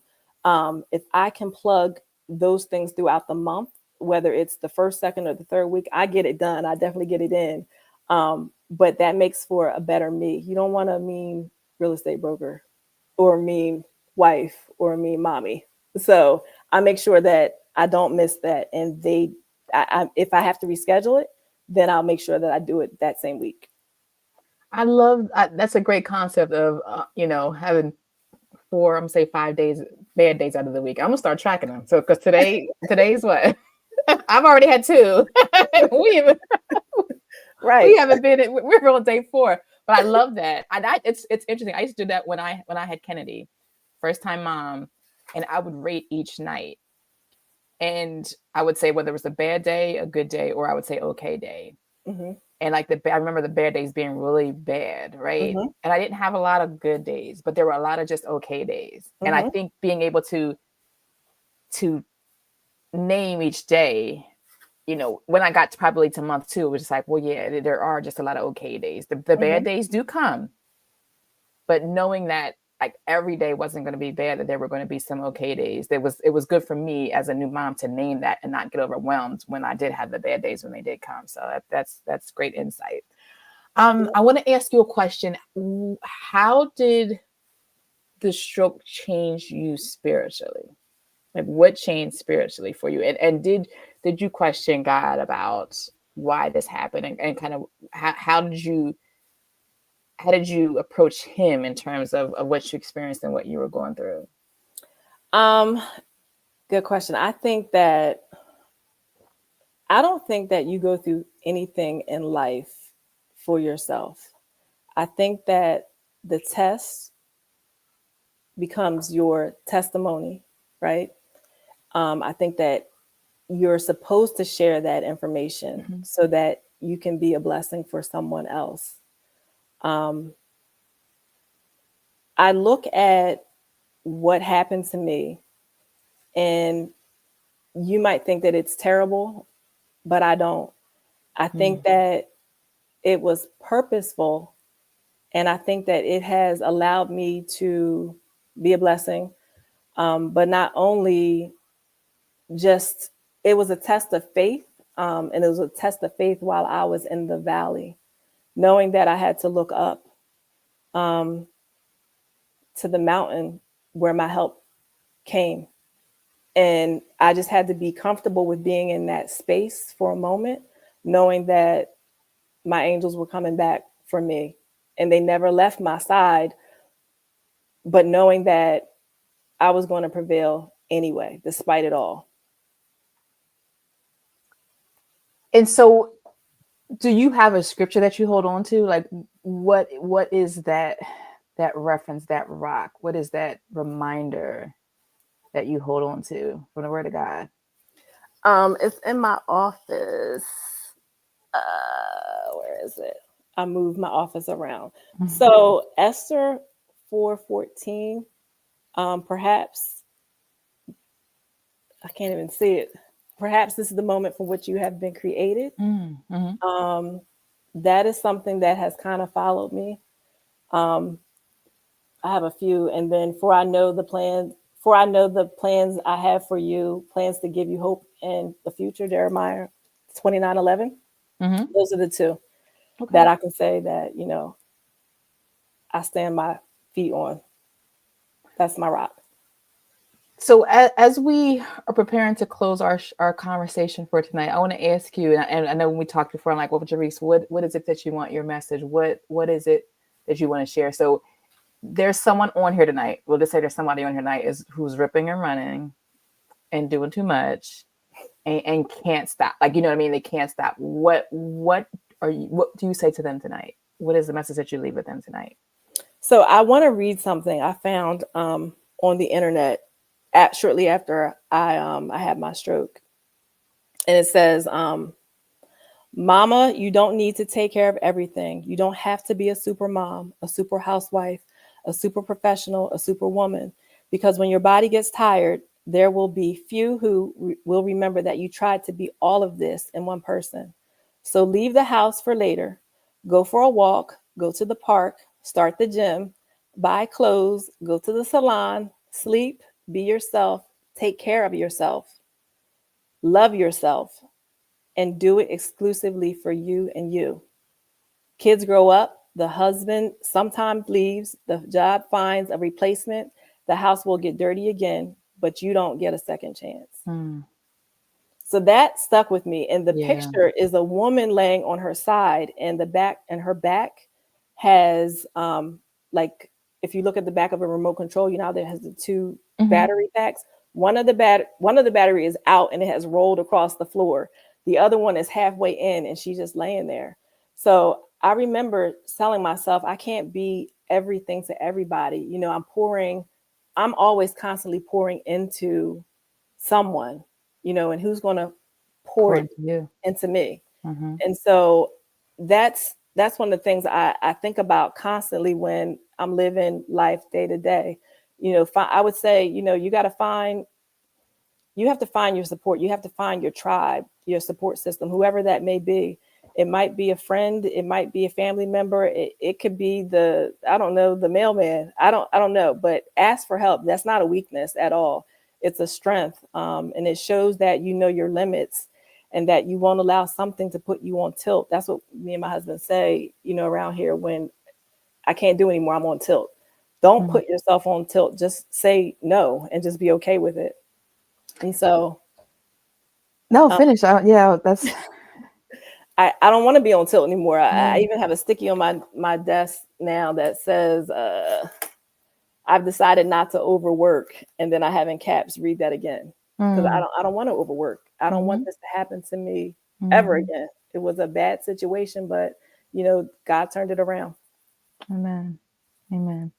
if I can plug those things throughout the month, whether it's the first, second, or the third week, I get it done. I definitely get it in. But that makes for a better me. You don't want a mean real estate broker or a mean wife or a mean mommy. So I make sure that I don't miss that. And if I have to reschedule it, then I'll make sure that I do it that same week. I love that's a great concept of having 4, I'm gonna say 5 days, bad days out of the week. I'm gonna start tracking them. So because today's what? I've already had 2. Right. We haven't been. We're on day 4. But I love that. It's interesting. I used to do that when I had Kennedy, first time mom, and I would rate each night, and I would say whether it was a bad day, a good day, or I would say okay day. Mm-hmm. And like I remember the bad days being really bad, right? Mm-hmm. And I didn't have a lot of good days, but there were a lot of just okay days. Mm-hmm. And I think being able to name each day, when I got probably to month 2, it was just like, well, yeah, there are just a lot of okay days. The bad days do come, but knowing that like every day wasn't going to be bad, that there were going to be some okay days. It was good for me as a new mom to name that and not get overwhelmed when I did have the bad days when they did come. So that's great insight. I want to ask you a question. How did the stroke change you spiritually? Like what changed spiritually for you? And did you question God about why this happened and kind of how did you approach him in terms of what you experienced and what you were going through? Good question. I don't think that you go through anything in life for yourself. I think that the test becomes your testimony, right? I think that you're supposed to share that information so that you can be a blessing for someone else. I look at what happened to me, and you might think that it's terrible, but I don't. I think that it was purposeful, and I think that it has allowed me to be a blessing. But not only just, it was a test of faith, and it was a test of faith while I was in the valley, knowing that I had to look up to the mountain where my help came. And I just had to be comfortable with being in that space for a moment, knowing that my angels were coming back for me and they never left my side, but knowing that I was going to prevail anyway, despite it all. And so do you have a scripture that you hold on to? Like what is that reference, that rock? What is that reminder that you hold on to from the Word of God? It's in my office. Where is it? I moved my office around. So Esther 4:14, perhaps, I can't even see it. Perhaps this is the moment for which you have been created. That is something that has kind of followed me. I have a few, and then for I know the plans I have for you, plans to give you hope in the future, Jeremiah 29:11. Those are the two that I can say that, I stand my feet on. That's my rock. So as we are preparing to close our conversation for tonight, I want to ask you, and I know when we talked before, I'm like, well, Jerrice, what is it that you want your message? What is it that you want to share? So there's someone on here tonight. We'll just say there's somebody on here tonight who's ripping and running and doing too much and can't stop. Like, you know what I mean? They can't stop. What do you say to them tonight? What is the message that you leave with them tonight? So I want to read something I found on the internet. shortly after I had my stroke, and it says, "Mama, you don't need to take care of everything. You don't have to be a super mom, a super housewife, a super professional, a super woman, because when your body gets tired, there will be few who will remember that you tried to be all of this in one person. So leave the house for later. Go for a walk, go to the park, start the gym, buy clothes, go to the salon, sleep, be yourself, take care of yourself, love yourself, and do it exclusively for you and you. Kids grow up, the husband sometimes leaves, the job finds a replacement, the house will get dirty again, but you don't get a second chance." Mm. So that stuck with me. And the Yeah. picture is a woman laying on her side, and her back has like, if you look at the back of a remote control, you know, there has the two Mhm. battery packs. One of the battery is out and it has rolled across the floor. The other one is halfway in and she's just laying there. So I remember telling myself, I can't be everything to everybody. You know, I'm always constantly pouring into someone, you know, and who's going to pour it According to you. into me. Mhm. And so that's one of the things I think about constantly when I'm living life day to day. You know, I would say, you know, you have to find your support. You have to find your tribe, your support system, whoever that may be. It might be a friend, it might be a family member, it could be I don't know, the mailman. I don't know, but ask for help. That's not a weakness at all. It's a strength. And it shows that you know your limits and that you won't allow something to put you on tilt. That's what me and my husband say, you know, around here when I can't do anymore, I'm on tilt. Don't Mhm. put yourself on tilt. Just say no and just be okay with it. And so No, um, finish. Yeah, that's I don't want to be on tilt anymore. I yeah. even have a sticky on my desk now that says, I've decided not to overwork. And then I have in caps, read that again. Because Mm. I don't want to overwork. I don't want Mhm. this to happen to me ever Mhm. again. It was a bad situation, but you know, God turned it around. Amen. Amen.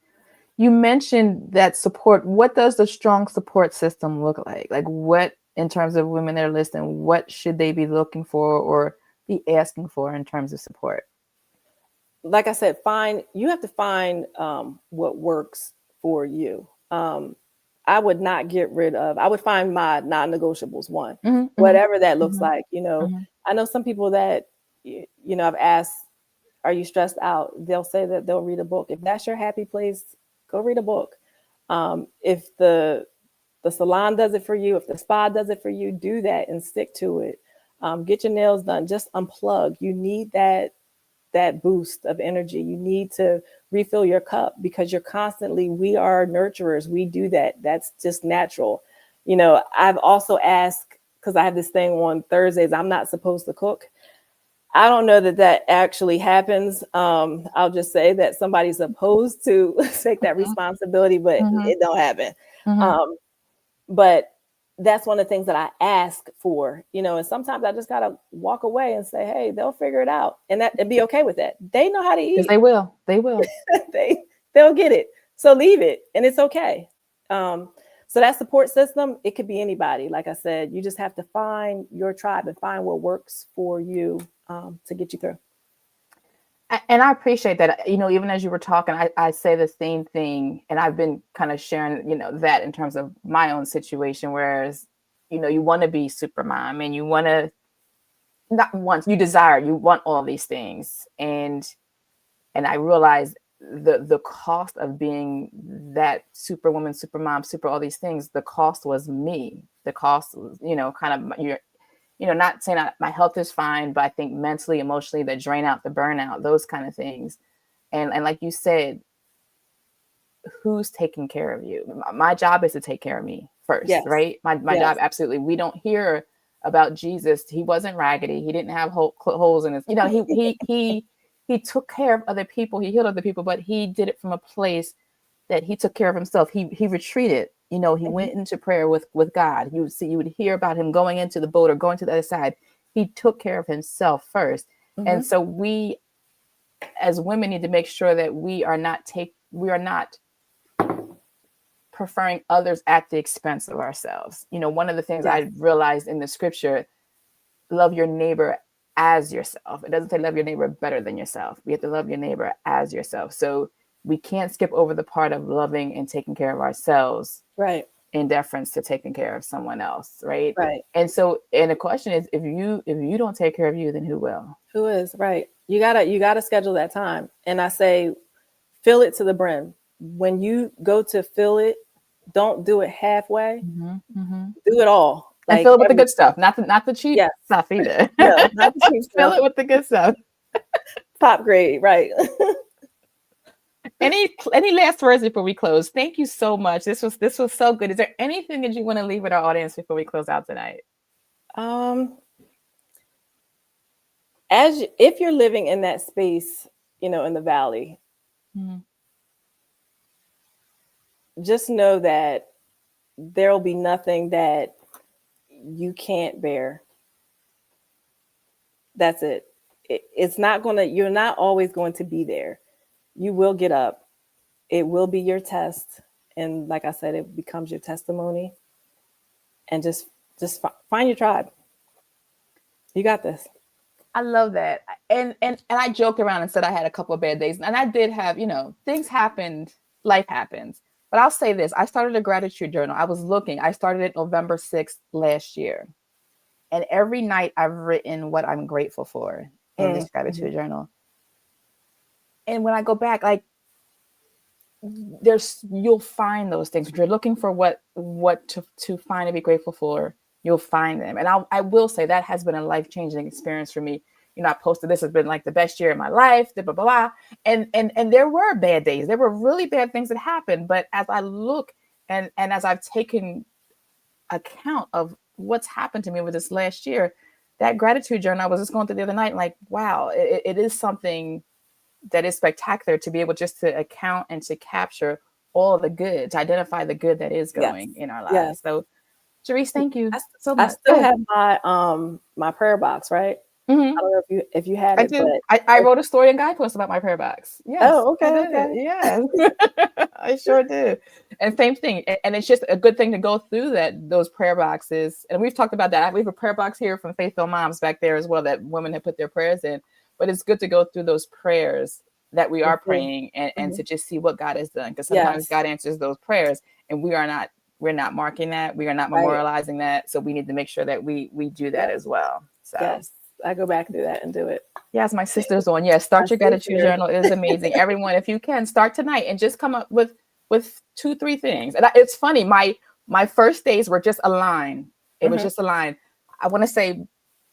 You mentioned that support. What does the strong support system look like? Like what, in terms of women that are listening, what should they be looking for or be asking for in terms of support? Like I said, you have to find what works for you. I would not get rid of, I would find my non-negotiables one, Mhm. Mhm. whatever that looks Mhm. like. You know, Mhm. I know some people that, you know, I've asked, are you stressed out? They'll say that they'll read a book. If that's your happy place, go read a book. If the salon does it for you, if the spa does it for you, do that and stick to it. Get your nails done. Just unplug. You need that boost of energy. You need to refill your cup because we are nurturers. We do that. That's just natural. You know, I've also asked, because I have this thing on Thursdays, I'm not supposed to cook. I don't know that that actually happens. I'll just say that somebody's supposed to take that Mhm. responsibility, but Mhm. it don't happen. Mhm. Um, but that's one of the things that I ask for, you know, and sometimes I just gotta walk away and say, hey, they'll figure it out and be okay with that. They know how to Because eat. they will. They will. They'll get it. So leave it and it's okay. Um, so that support system, it could be anybody. Like I said, you just have to find your tribe and find what works for you to get you through. And I appreciate that. You know, even as you were talking, I say the same thing, and I've been kind of sharing, you know, that in terms of my own situation. Whereas, you know, you want to be super mom, and you want to not want you want all these things, and I realized the cost of being that superwoman, super mom, super all these things. The cost was me. The cost was, you know, kind of your, you know, not saying that my health is fine, but I think mentally, emotionally, the drain out, the burnout, those kind of things. And like you said, who's taking care of you? My job is to take care of me first, Yes. right? My job, Yes. absolutely. We don't hear about Jesus. He wasn't raggedy. He didn't have holes in his, you know, he took care of other people. He healed other people, but he did it from a place that he took care of himself. He retreated. You know, he Mhm. went into prayer with God. You would hear about him going into the boat or going to the other side. He took care of himself first. And Mhm. so we as women need to make sure that we are not preferring others at the expense of ourselves. You know, one of the things Yes. I realized in the scripture, love your neighbor as yourself. It doesn't say love your neighbor better than yourself. We have to love your neighbor as yourself. So we can't skip over the part of loving and taking care of ourselves Right. in deference to taking care of someone else, right? Right. And so, and the question is, if you don't take care of you, then who will? Who is right? You gotta schedule that time. And I say, fill it to the brim. When you go to fill it, don't do it halfway. Do it all. And Like fill it with the good stuff, not the cheap Yes. stuff either. No, not the cheap Fill stuff. it with the good stuff. Top grade, right? Any last words before we close? Thank you so much. This was so good. Is there anything that you want to leave with our audience before we close out tonight? If you're living in that space, you know, in the valley, just know that there will be nothing that you can't bear. That's it. It's not you're not always going to be there. You will get up. It will be your test. And like I said, it becomes your testimony. And just find your tribe. You got this. I love that. And I joked around and said I had a couple of bad days. And I did have, you know, things happened, life happens. But I'll say this, I started a gratitude journal. I started it November 6th last year. And every night I've written what I'm grateful for in this gratitude journal. And when I go back, like, you'll find those things. If you're looking for what to find and be grateful for, you'll find them. And I will say that has been a life-changing experience for me. You know, I posted this has been like the best year of my life, blah, blah, blah. And there were bad days. There were really bad things that happened. But as I look and as I've taken account of what's happened to me with this last year, that gratitude journal I was just going through the other night, like, wow, it is something that is spectacular to be able just to account and to capture all of the good, to identify the good that is going in our lives. Yes. So, Jerrice, thank you so I much. still have my prayer box, right? I don't know if you had I it, do. but I wrote a story and guidepost about my prayer box. Yes. Oh, okay, I did. okay. Yes. I sure do. And same thing. And it's just a good thing to go through those prayer boxes. And we've talked about that. We have a prayer box here from Faith-Filled Moms back there as well that women have put their prayers in. But it's good to go through those prayers that we are praying and to just see what God has done. Because sometimes God answers those prayers and we're not marking that. We are not memorializing that. So we need to make sure that we do that as well. So yes, I go back and do that and do it. Yes, my sister's on. Yes, start your gratitude journal. It is amazing. Everyone, if you can, start tonight and just come up with 2-3 things. And it's funny. My first days were just a line. It was just a line. I want to say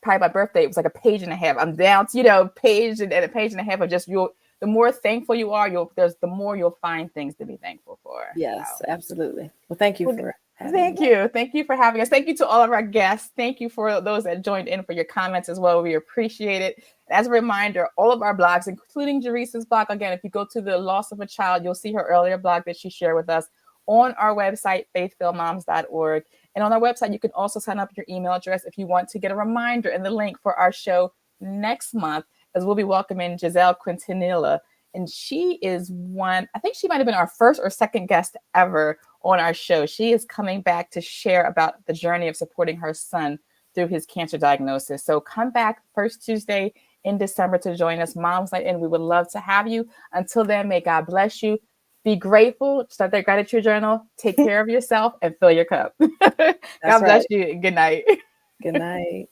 probably my birthday, it was like a page and a half. I'm down to, page and a page and a half of just the more thankful you are, the more you'll find things to be thankful for. Yes, absolutely. Well, thank you for having Thank me. you. Thank you for having us. Thank you to all of our guests. Thank you for those that joined in for your comments as well. We appreciate it. And as a reminder, all of our blogs, including Jerrice's blog, again, if you go to the loss of a child, you'll see her earlier blog that she shared with us on our website, faithfilledmoms.org. And on our website, you can also sign up your email address if you want to get a reminder and the link for our show next month, as we'll be welcoming Giselle Quintanilla. And she is I think she might have been our first or second guest ever on our show. She is coming back to share about the journey of supporting her son through his cancer diagnosis. So come back first Tuesday in December to join us, Moms Night In. We would love to have you. Until then, may God bless you. Be grateful, start that gratitude journal, take care of yourself, and fill your cup. God bless you. Good night. Good night.